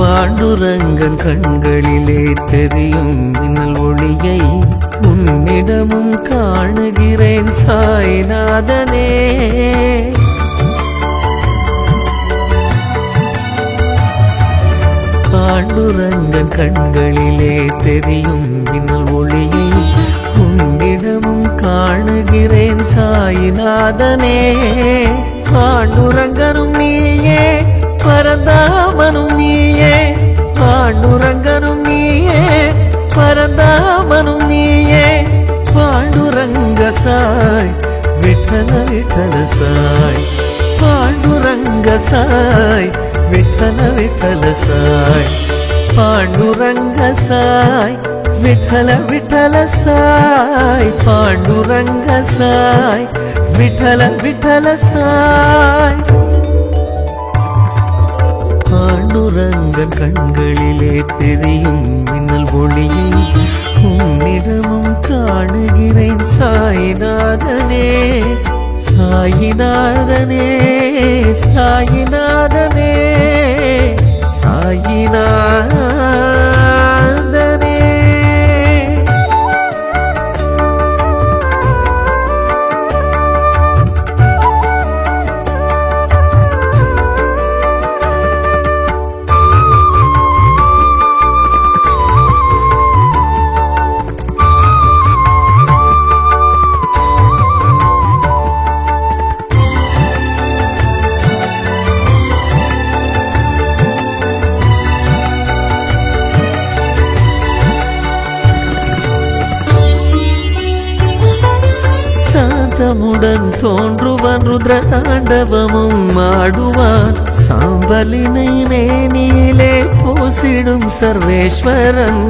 பாண்டுரங்கன் கண்களிலே தெரியும் மின்னல் ஒளியை உன்னிடமும் காணுகிறேன் சாய்நாதனே. பாண்டுரங்கன் கண்களிலே தெரியும் மின்னல் ஒளியை உன்னிடமும் காணுகிறேன் சாய்நாதனே. பாண்டுரங்கனும் நீயே பரந்தாமனும் நீயே, பாண்டுரங்கனும் நீயே பரந்தாமனும் நீயே. பாண்டுரங்க சாய் விட்டல விட்டல சாய், பாண்டுரங்க சாய் விட்டல விட்டல சாய், பாண்டுரங்க சாய் விட்டல விட்டல சாய், பாண்டுரங்க சாய் விட்டல விட்டல சாய். பாண்டுரங்கன் கண்களிலே தெரியும் மின்னல் ஒளியை உன்னிடமும் காணுகிறேன் சாய்நாதனே. சாய்நாதனே சாய்நாதனே சாய்நாதனே. சாந்தமுடன் தோன்றுவான் ருத்ர தாண்டவமும் ஆடுவான், சாம்பலினை மேனியிலே பூசிடும் சர்வேஸ்வரன்.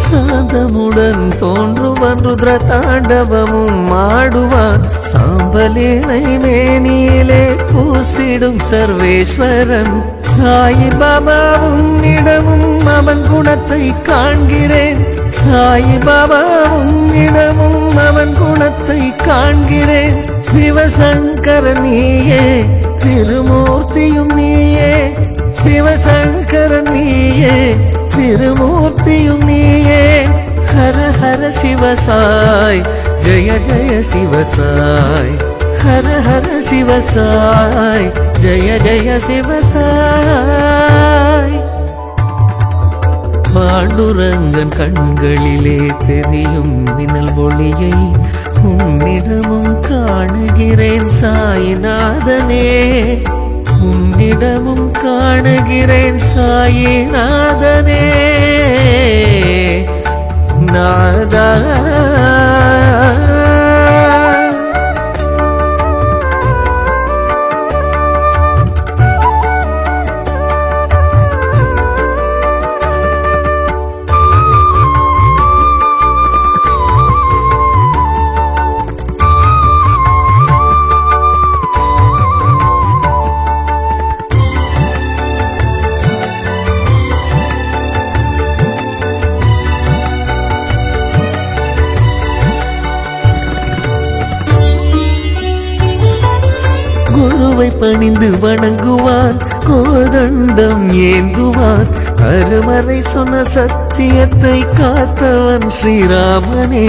சாந்தமுடன் தோன்றுவான் ருத்ர தாண்டவமும் ஆடுவான், சாம்பலினை மேனியிலே பூசிடும் சர்வேஸ்வரன். சாயிபாபா உன்னிடமும் அவன் குணத்தை காண்கிறேன், சாயிபாபா உன்னிடமும் அவன் குணத்தை காண்கிறேன். சிவசங்கரன் நீயே திருமூர்த்தியும் நீயே, சிவசங்கரன் நீயே திருமூர்த்தியும் நீயே. ஹர ஹர சிவசாய் ஜய ஜய சிவசாய், ஹர ஹர சிவசாய் ஜய ஜய சிவசாய். பாண்டுரங்கன் கண்களிலே தெரியும் மின்னல் ஒளியை உன்னிடமும் காணுகிறேன் சாய்நாதனே, உன்னிடமும் காணுகிறேன் சாய்நாதனே. நாதா குருவை பணிந்து வணங்குவான், கோதண்டம் ஏந்துவான், அருமறை சொன்ன சத்தியத்தை காத்தவன் ஸ்ரீராமனே.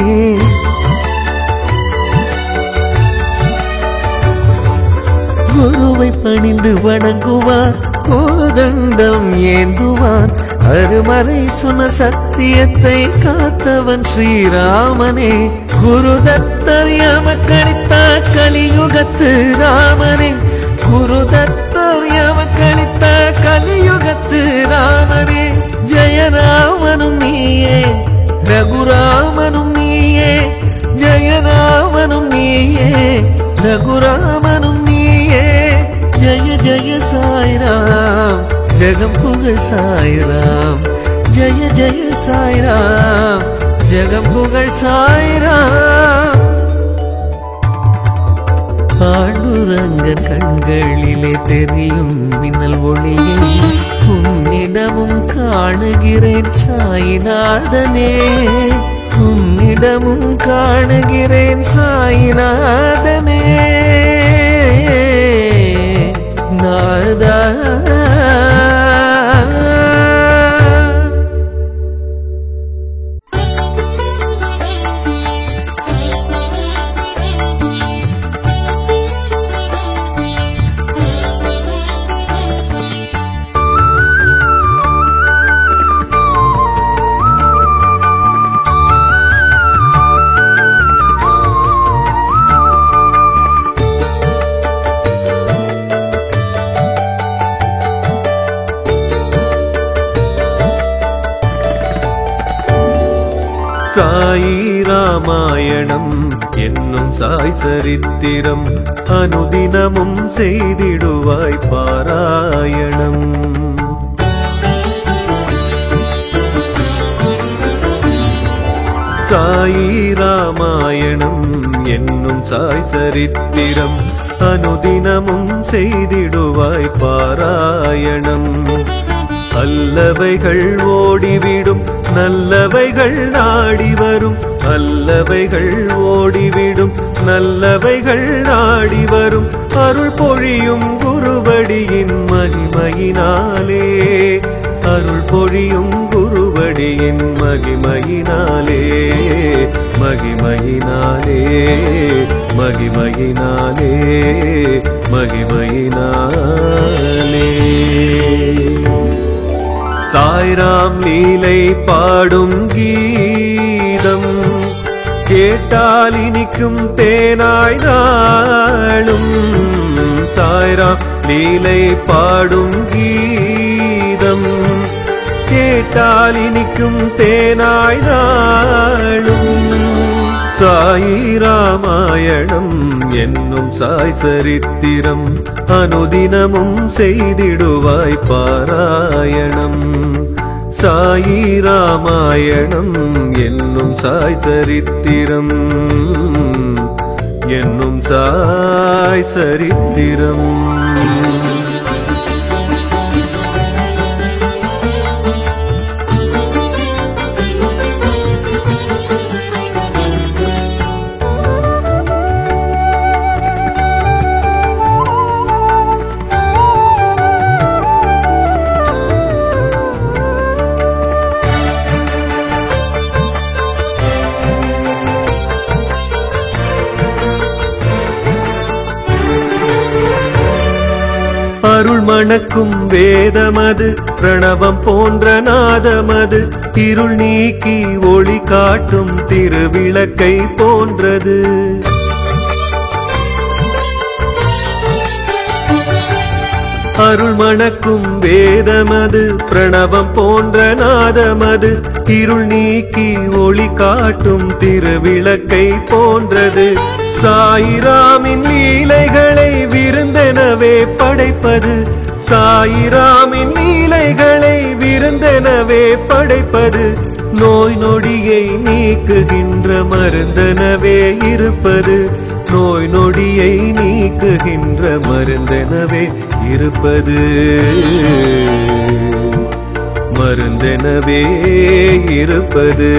குருவை பணிந்து வணங்குவான், கோதண்டம் ஏந்துவான், அருமறை சொன்ன சத்தியத்தை காத்தவன் ஸ்ரீராமனே. குருதத்தர் எமக்களித்தார் கலியுகத்து ராமனே, குருதத்தர் எமக்களித்தார் கலியுகத்து ராமனே. ஜெயராமனும் நீயே ரகுராமனும் நீயே, ஜெயராமனும் நீயே ரகுராமனும் நீயே. ஜய ஜய சாய்ராம் ஜகம் புகழ் சாய்ராம், ஜய ஜய சாய்ராம் ஜகம் புகழ் சாய்ராம். பாண்டுரங்கன் கண்களிலே தெரியும் மின்னல் ஒளியை உன்னிடமும் காணுகிறேன் சாய்நாதனே, உன்னிடமும் காணுகிறேன் சாய்நாதனே. அமுதா சாயி ராமாயணம் என்னும் சாய் சரித்திரம் அனுதினமும் செய்திடுவாய் பாராயணம். சாயி ராமாயணம் என்னும் சாய் சரித்திரம் அனுதினமும் செய்திடுவாய் பாராயணம். அல்லவைகள் ஓடிவிடும் நல்லவைகள் நாடி வரும், அல்லவைகள் ஓடிவிடும் நல்லவைகள் நாடி வரும். அருள் பொழியும் குருவடியின் மகிமையினாலே, அருள் பொழியும் குருவடியின் மகிமையினாலே, மகிமையினாலே, மகிமையினாலே, மகிமையினாலே. சாய்ராம் லீலை பாடும் கீதம் கேட்டால் இனிக்கும் தேனாய் நாளும். சாய்ராம் லீலை பாடும் கீதம் கேட்டால் இனிக்கும் தேனாய் நாளும். சாயி ராமாயணம் என்னும் சாய் சரித்திரம் அனுதினமும் செய்திடுவாய் பாராயணம். சாயி ராமாயணம் என்னும் சாய் சரித்திரம் என்னும் சாய் சரித்திரம். அருள் மணக்கும் வேதமது பிரணவம் போன்ற நாதமது இருள் நீக்கி ஒளி காட்டும் திருவிளக்கை போன்றது. அருள் மணக்கும் வேதமது பிரணவம் போன்ற நாதமது இருள் நீக்கி ஒளி காட்டும் திருவிளக்கை போன்றது. சாயிராமின் லீலைகளை விருந்தெனவே படைப்பது, சாயிராமின் லீலைகளை விருந்தெனவே படைப்பது. நோய் நொடியை நீக்குகின்ற மருந்தெனவே இருப்பது, நோய் நொடியை நீக்குகின்ற மருந்தெனவே இருப்பது, மருந்தெனவே இருப்பது.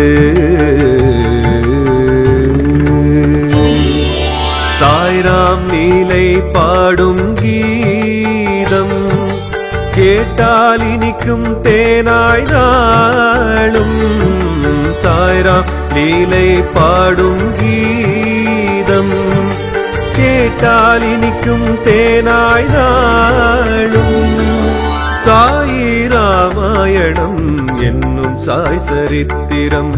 சாய்ராம் லீலை பாடும் கீதம் கேட்டால் இனிக்கும் தேனாய் நாளும். சாய்ராம் லீலை பாடும் கீதம் கேட்டால் இனிக்கும் தேனாய் நாளும். சாயி ராமாயணம் என்னும் சாய் சரித்திரம்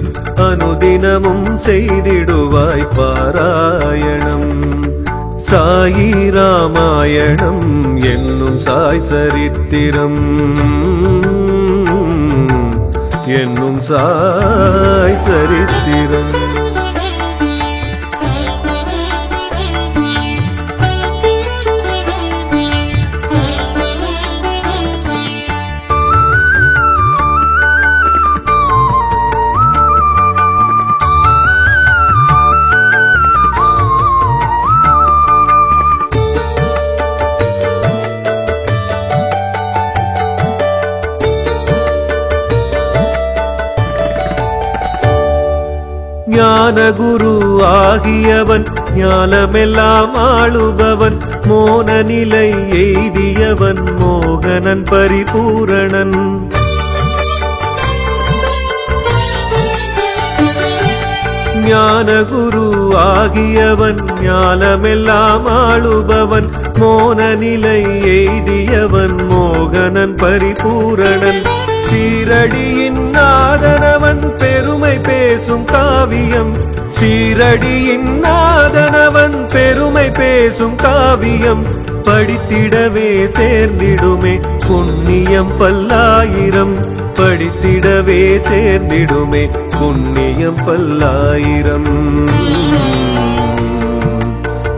அனுதினமும் செய்திடுவாய் பாராயணம். சாயி ராமாயணம் என்னும் சாய் சரித்திரம் என்னும் சாய் சரித்திரம். ஞான குரு ஆகியவன் ஞானமெல்லாம் ஆளுபவன் மோன நிலை எய்தியவன் மோகனன் பரிபூரணன் ஞானகுரு ஆகியவன் ஞானமெல்லாம் ஆளுபவன் மோன நிலை எய்தியவன் மோகனன் பரிபூரணன் சீரடியின் நாதனவன் பெருமை பேசும் காவியம் சீரடியின் நாதனவன் பெருமை பேசும் காவியம் படித்திடவே சேர்ந்திடுமே புண்ணியம் பல்லாயிரம் படித்திடவே சேர்ந்திடுமே புண்ணியம் பல்லாயிரம்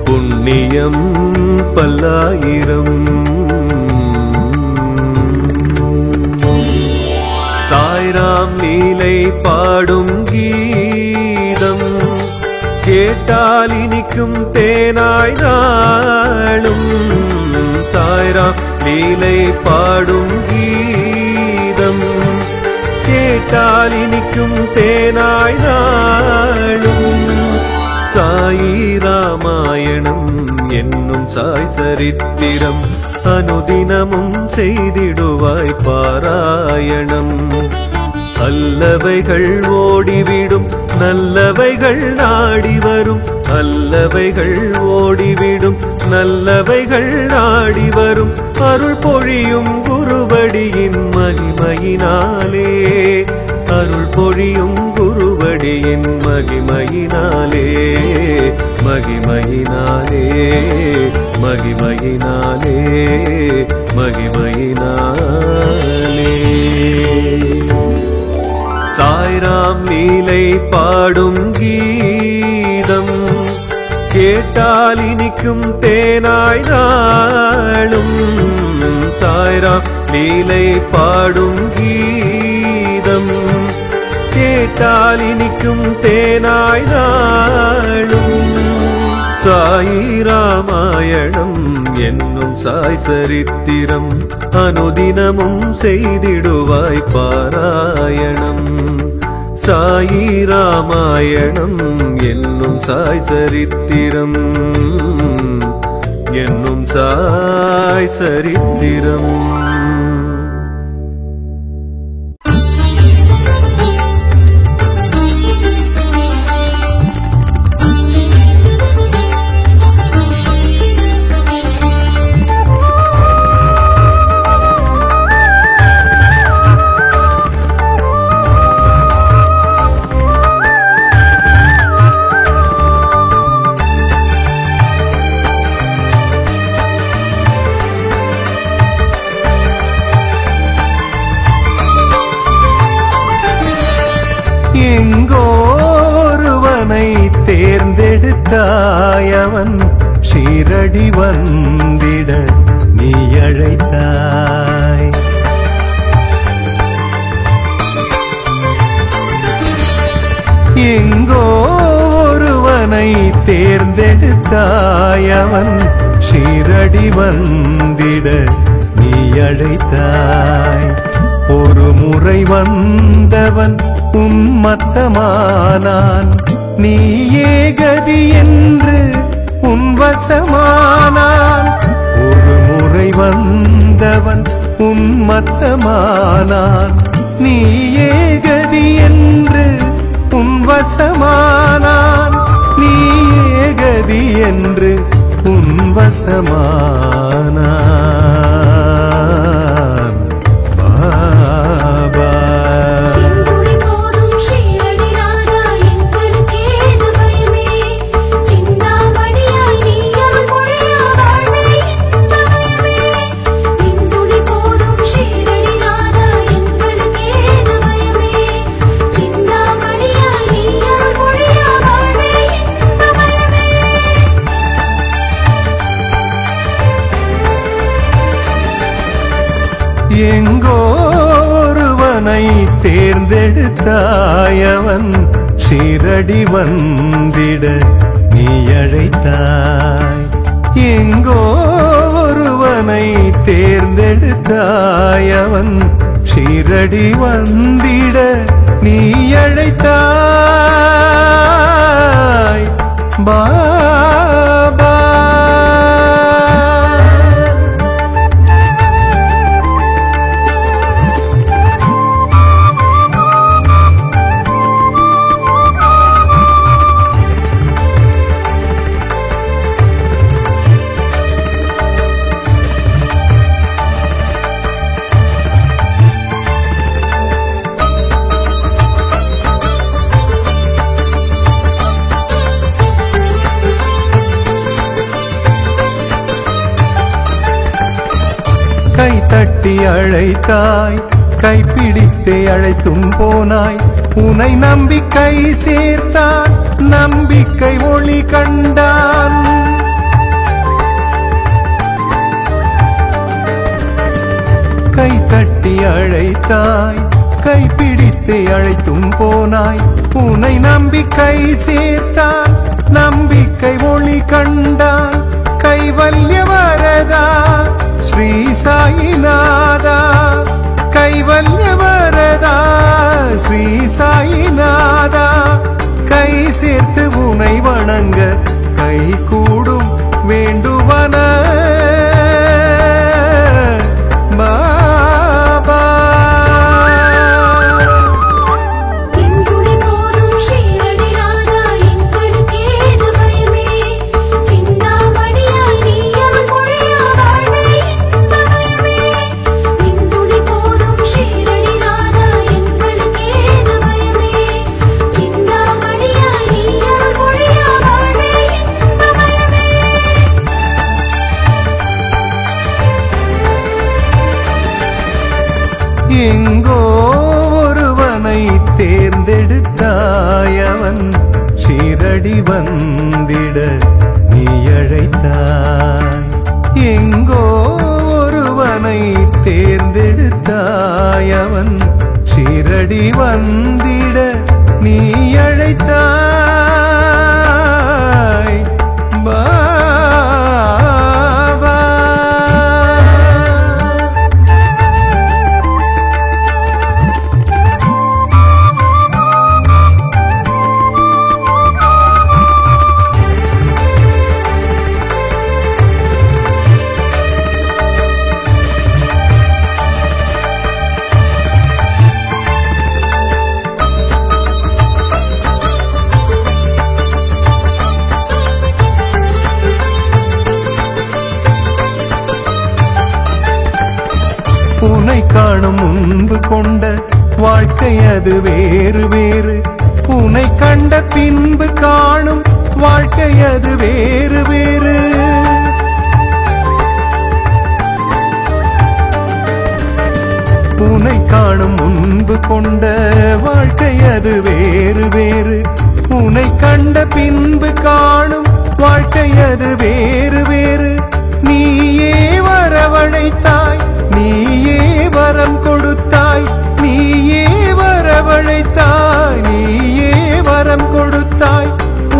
புண்ணியம் பல்லாயிரம் சாய்ராம் லீலை பாடும் கீதம் கேட்டால் இனிக்கும் தேனாய் நாளும் சாய்ராம் லீலை பாடும் கீதம் கேட்டால் இனிக்கும் தேனாய் நாளும் சாயி ராமாயணம் என்னும் சாய் சரித்திரம் அனுதினமும் செய்திடுவாய் பாராயணம் அல்லவைகள் ஓடிவிடும் நல்லவைகள் நாடி வரும் அல்லவைகள் ஓடிவிடும் நல்லவைகள் நாடி வரும் அருள் பொழியும் குருவடியின் மகிமையினாலே அருள் பொழியும் குருவடியின் மகிமையினாலே மகிமையினாலே மகிமையினாலே மகிமையினாலே சாய்ராம் லீலை பாடும் கீதம் கேட்டால் இனிக்கும் தேனாய் நாளும் சாய்ராம் லீலை பாடும் கீதம் கேட்டால் இனிக்கும் தேனாய் நாளும் சாயி ராமாயணம் என்னும் சாய் சரித்திரம் அனுதினமும் செய்திடுவாய் பாராயணம் சாயி ராமாயணம் என்னும் சாய் சரித்திரம் என்னும் சாய் சரித்திரம் எங்கோருவனை தேர்ந்தெடுத்தாயவன் ஷீரடி வந்திட நீ அழைத்தாய் எங்கோருவனை தேர்ந்தெடுத்தாயவன் ஷீரடி வந்திட நீ அழைத்தாய் ஒரு முறை வந்தவன் உன்மத்தமானான் நீயே கதி என்று உன்வசமானான் ஒரு முறை வந்தவன் உன்மத்தமானான் நீயே கதி என்று உன்வசமானான் நீயே கதி என்று உன்வசமானான் பாபா எங்கோருவனை தேர்ந்தெடுத்தாயவன் ஷீரடி வந்திட நீ அழைத்தாய் எங்கோருவனை தேர்ந்தெடுத்தாயவன் ஷீரடி வந்திட நீ அழைத்தாய் பாபா. கை தட்டி அழைத்தாய், கைப்பிடித்தே அழைத்தும் போனாய். உனை நம்பிக்கை சேர்த்தான், நம்பிக்கை ஒளி கண்டான். கை தட்டி அழைத்தாய், கைப்பிடித்தே அழைத்தும் போனாய். உனை நம்பிக்கை சேர்த்தான், நம்பிக்கை ஒளி கண்டான். கைவல்ய வரதா ஸ்ரீ சாயிநாதா, கைவல்ய வரதா ஸ்ரீ சாயிநாதா. கை சேர்த்து உனை வணங்க கை கூடும் வேண்டுவன பாபா. எங்கோ ஒருவனை தேர்ந்தெடுத்தாய், அவன் ஷீரடி வந்திட நீ அழைத்தாய். எங்கோ ஒருவனை தேர்ந்தெடுத்தாய், அவன் ஷீரடி வந்திட நீ அழைத்தாய் பாபா. உனை காணும் முன்பு கொண்ட வாழ்க்கை அது வேறு வேறு. உனை கண்ட பின்பு காணும் வாழ்க்கை அது வேறு வேறு. உனை காணும் முன்பு கொண்ட வாழ்க்கை அது வேறு வேறு. உனை கண்ட பின்பு காணும் வாழ்க்கை அது வேறு வேறு. நீயே வரவழைத்தாய், நீயே வரம் கொடுத்தாய். நீயே வரவழைத்தாய், நீயே வரம் கொடுத்தாய்.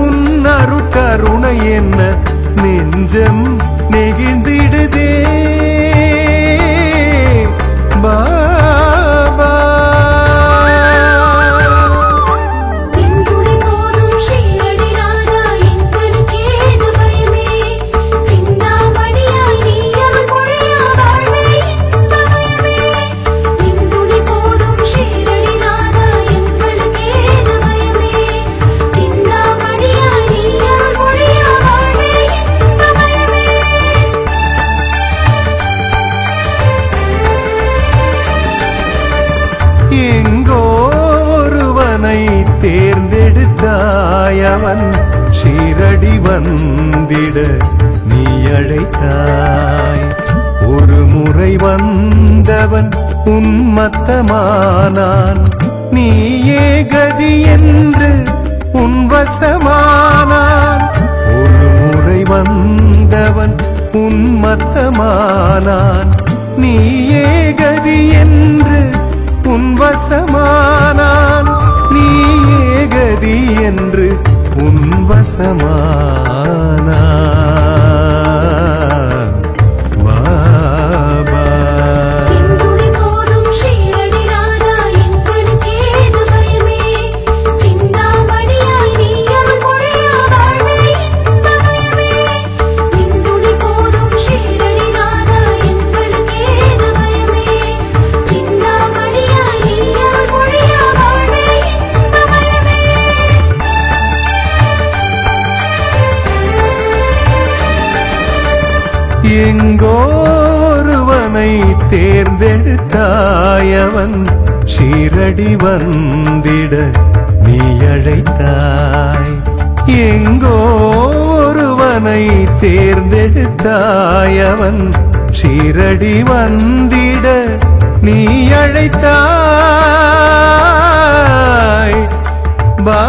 உன் அருட்கருணை என்ன நெஞ்சம் நெகிழ்ந்திடுதே பாபா. எங்கோ ஒருவனை தேர்ந்தெடுத்தாய், அவன் ஷீரடி வந்திட நீ அழைத்தாய். ஒரு முறை வந்தவன் உன்மத்தமானான், நீயே கதி என்று உன்வசமானான். ஒரு முறை வந்தவன் உன்மத்தமானான், நீயே கதி என்று உன்வசமானான். நீயே கதி என்று உன்வசமானான் பாபா. போதும் ஷீரடி எங்கோ ஒருவனை தேர்ந்தெடுத்தாயவன் ஷீரடி வந்திட நீ அழைத்தாய். எங்கோ ஒருவனை தேர்ந்தெடுத்தாயவன் ஷீரடி வந்திட நீ அழைத்தாய். பாபா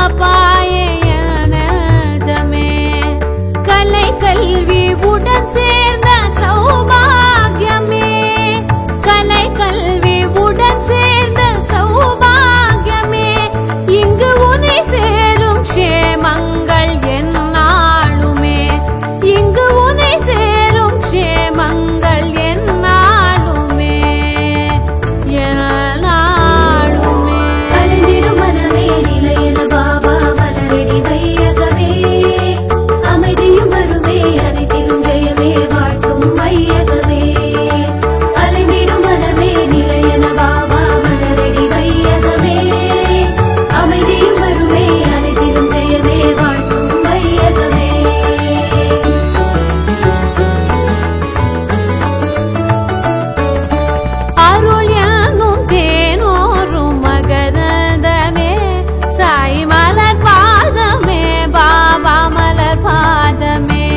சுமப்பாயே நெஞ்சமே கலை கல்வி உடன் சேர்ந்த சௌபாகியமே கலை கல்வி உடன் சேர்ந்த சௌபாகியமே இங்கு உனை சேரும் க்ஷேமங்கள் எந்நாளுமே இங்கு உனை சேரும் க்ஷேமங்கள் எந்நாளுமே எந்நாளுமே அலைந்திடும் மனமே நிலையென பாபா மலரடி வையகமே அமைதியும் வருமே அனைத்திலும் ஜெயமே வாழ்த்தும் வையகமே அலைந்திடும் மனமே நிலையென பாபா மலரடி வையகமே அமைதியும் வருமே அனைத்திலும் ஜெயமே வாழ்த்தும் வையகமே அருள் என்னும் தேனோரும் மகரந்தமே சாய் மலர் பாதமே பாபா மலர் பாதமே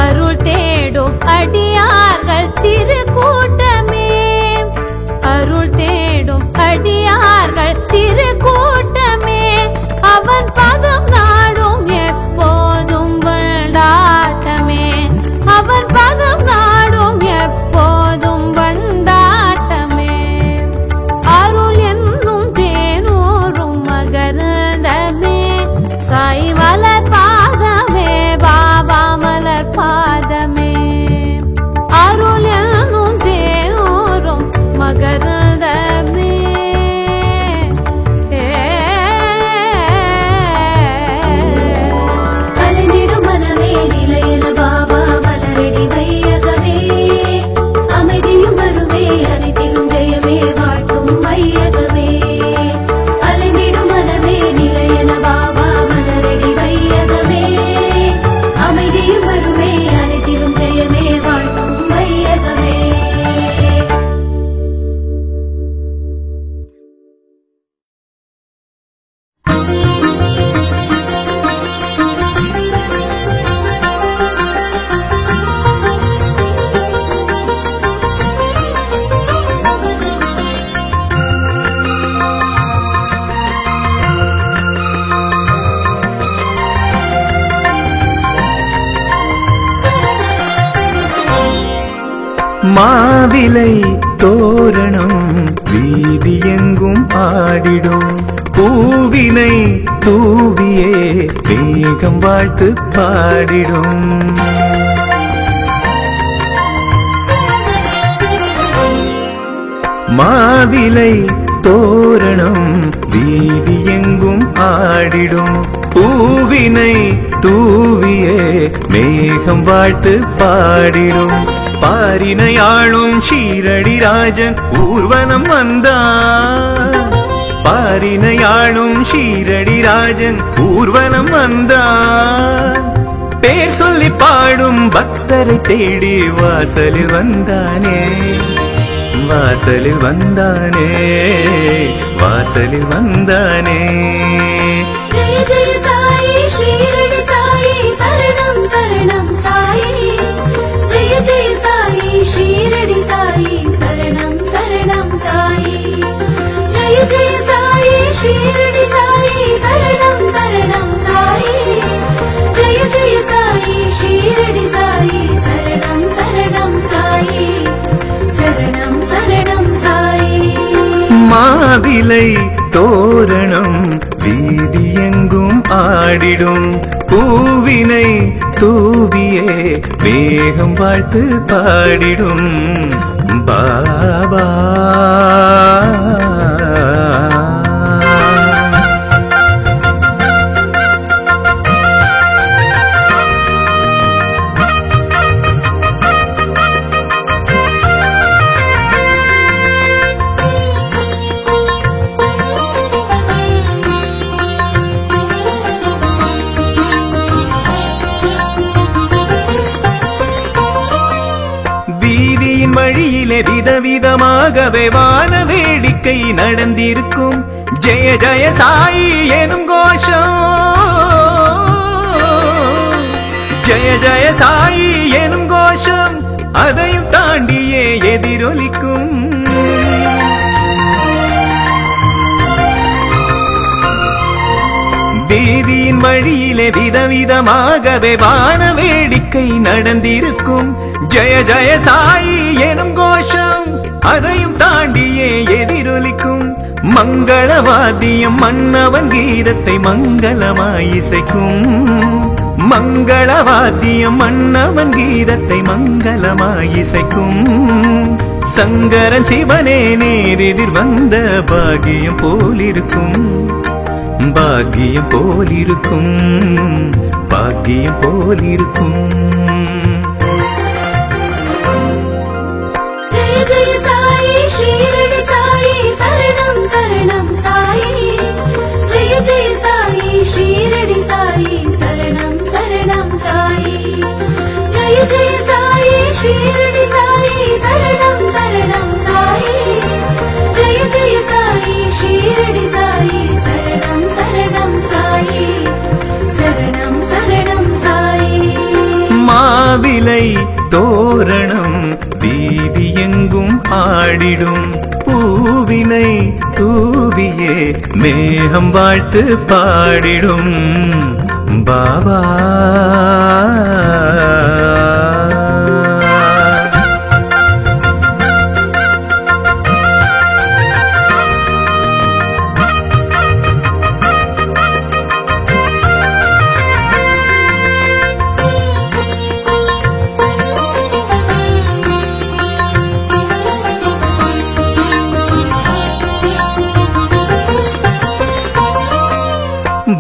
அருள் தேடும் அடியார்கள் திருக்கூட்டமே அருள் தேடும் அடியார்கள் திருக்கூட்டமே அவன் பதம் நாடும் எப்போதும் வண்டாட்டமே அவன் பதம் நாடும் எப்போதும் வண்டாட்டமே அருள் என்னும் தேனூரும் மகரந்தமே சாய் மலர் பாதமே பாபா மலர் பாதமே அருள் என்னும் தேனூரும் மகரந்தமே அலைந்திடும் மனமே நிலையென பாபா மலரடி வையகமே அமைதியும் வருமே அனைத்திலும் ஜெயமே வாழ்த்தும் வையகமே அலைந்திடும் மனமே நிலையென பாபா மலரடி வையகமே அமைதியும் வருமே அனைத்திலும் ஜெயமே வாழ்த்தும் வையகமே மாவிலை தோரணம் வீதி எங்கும் ஆடிடும் பூவினை தூவியே வேகம் வாழ்த்து பாடிடும் மாவிலை தோரணம் வீதி எங்கும் ஆடிடும் பூவினை தூவியே மேகம் வாழ்த்து பாடிடும் பாரினையாளும் ஷீரடி ராஜன் ஊர்வலம் வந்தான் பாரினையாளும் ஷீரடி ராஜன் ஊர்வலம் வந்தான் பேர் சொல்லி பாடும் பக்தரை தேடி வாசலில் வந்தானே வாசலில் வந்தானே வாசலில் வந்தானே ஜெய ஜெய சாயி ஷீரடி சாயி சரணம் சரணம் சாயி ஜெய ஜெய சாயி ஷீரடி சாயி சரணம் சரணம் சாயி ஜெய ஜெய சாயி ஷீரடி சாயி சரணம் சரணம் சாயி ஜெய ஜெய சாயி ஷீரடி சாயி சரணம் சரணம் சாயி சரணம் சரணம் சாயி மாவிலை தோரணம் வீதி எங்கும் ஆடிடும் பூவினை தூவியே வேகம் வாழ்த்து பாடிடும் பாபா வீதியின் வழியிலே விதவிதமாகவே வான வேடிக்கை நடந்திருக்கும் ஜெய ஜெய சாயி எனும் கோஷம் ஜெய ஜெய சாயி எனும் கோஷம் அதையும் தாண்டியே எதிரொலிக்கும் வழியிலே விதவிதமாகவே வான வேடிக்கை நடந்திருக்கும். ஜெய ஜெய சாயி எனும் கோஷம் அதையும் தாண்டியே எதிரொலிக்கும். மங்களவாத்தியம் மன்னவன் கீதத்தை மங்களமாய் இசைக்கும். மங்களவாத்தியம் மன்னவன் கீதத்தை மங்களமாய் இசைக்கும். சங்கரன் சிவனே நேரெதிர் வந்த பாகியம் போலிருக்கும். பாகியம் போலிருக்கும். பாகியம் போலிருக்கும். ஜெய ஜெய சாயி ஷீரடி சாயி சரணம் சரணம் சாயி. ஜெய ஜெய சாயி ஷீரடி சாயி சரணம் சரணம் சாயி. ஜெய ஜெய சாயி ஷீரடி சாயி சரணம் சரணம் சாயி. ஜெய ஜெய சாயி ஷீரடி சாயி சரணம் சரணம் சாயி. சரணம் சரணம் சாயி. மாவிலை தோரணம் வீதி எங்கும் ஆடிடும். பூவினை தூவியே மேகம் வாழ்த்து பாடிடும். பாபா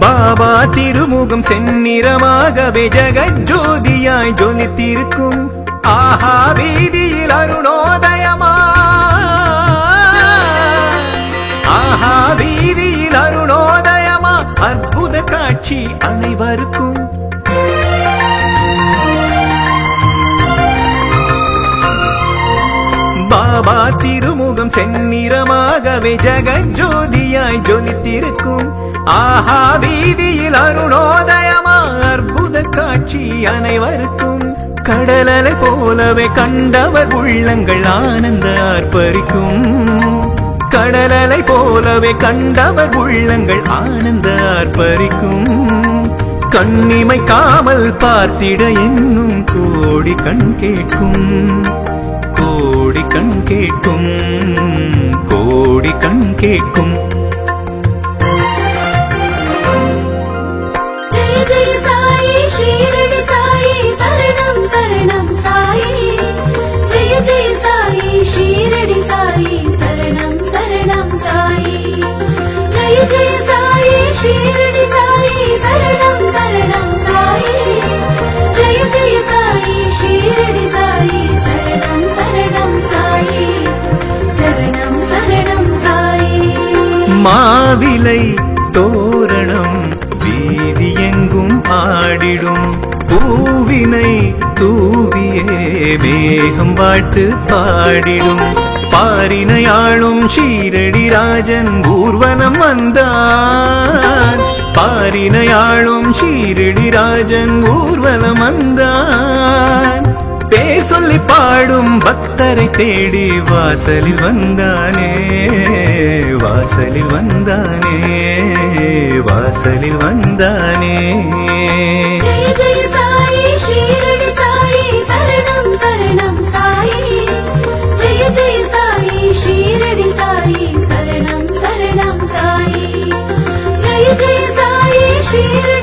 பாபா திருமுகம் செந்நிறமாகவே ஜெகஜோதியாய் ஜொலித்திருக்கும். ஆஹா வீதியில் அருணோதயமா. ஆஹா வீதியில் அருணோதயமா. அற்புத காட்சி அனைவருக்கும். பாபா திருமுகம் செந்நிறமாகவே ஜெகஜோதியாய் ஜொலித்திருக்கும். ஆஹா வீதியில் அருணோதயமா. அற்புத காட்சி அனைவருக்கும். கடலலை போலவே கண்டவர் உள்ளங்கள் ஆனந்த ஆர்ப்பரிக்கும். கடலலை போலவே கண்டவர் உள்ளங்கள் ஆனந்த ஆர்ப்பரிக்கும். கண்ணிமை காமல் பார்த்திட இன்னும் கோடி கண் கேட்கும். கோடி கண் கேட்கும். கோடி கண் கேட்கும். ஜெய ஜெய சாயி ஷீரடி சாயி சரணம் சரணம் சாயி. ஜெய ஜெய சாயி ஷீரடி சாயி சரணம் சரணம் சாயி. ஜெய ஜெய சாயி ஷீரடி சாயி சரணம் சரணம் சாயி. ஜெய ஜெய சாயி ஷீரடி சாயி சரணம் சரணம் சாயி. சரணம் சரணம் சாயி. மாவிலை தோரணம் வீதி எங்கும் ஆடிடும். பூவினை தூவியே மேகம் வாழ்த்து பாடிடும். பாரினையாளும் ஷீரடி ராஜன் ஊர்வலம் வந்தான். பாரினையாளும் ஷீரடி ராஜன் ஊர்வலம் வந்தான். பேர் சொல்லி பாடும் பக்தரை தேடி வாசலில் வந்தானே. வாசலில் வந்தானே. வாசலில் வந்தானே. ஜெய ஜெய சாயி ஷீரடி சாயி சரணம் சரணம் சாயி. ஜெய ஜெய சாயி ஷீரடி சாயி சரணம் சரணம் சாயி. ஜெய ஜெய சாயி ஷீரடி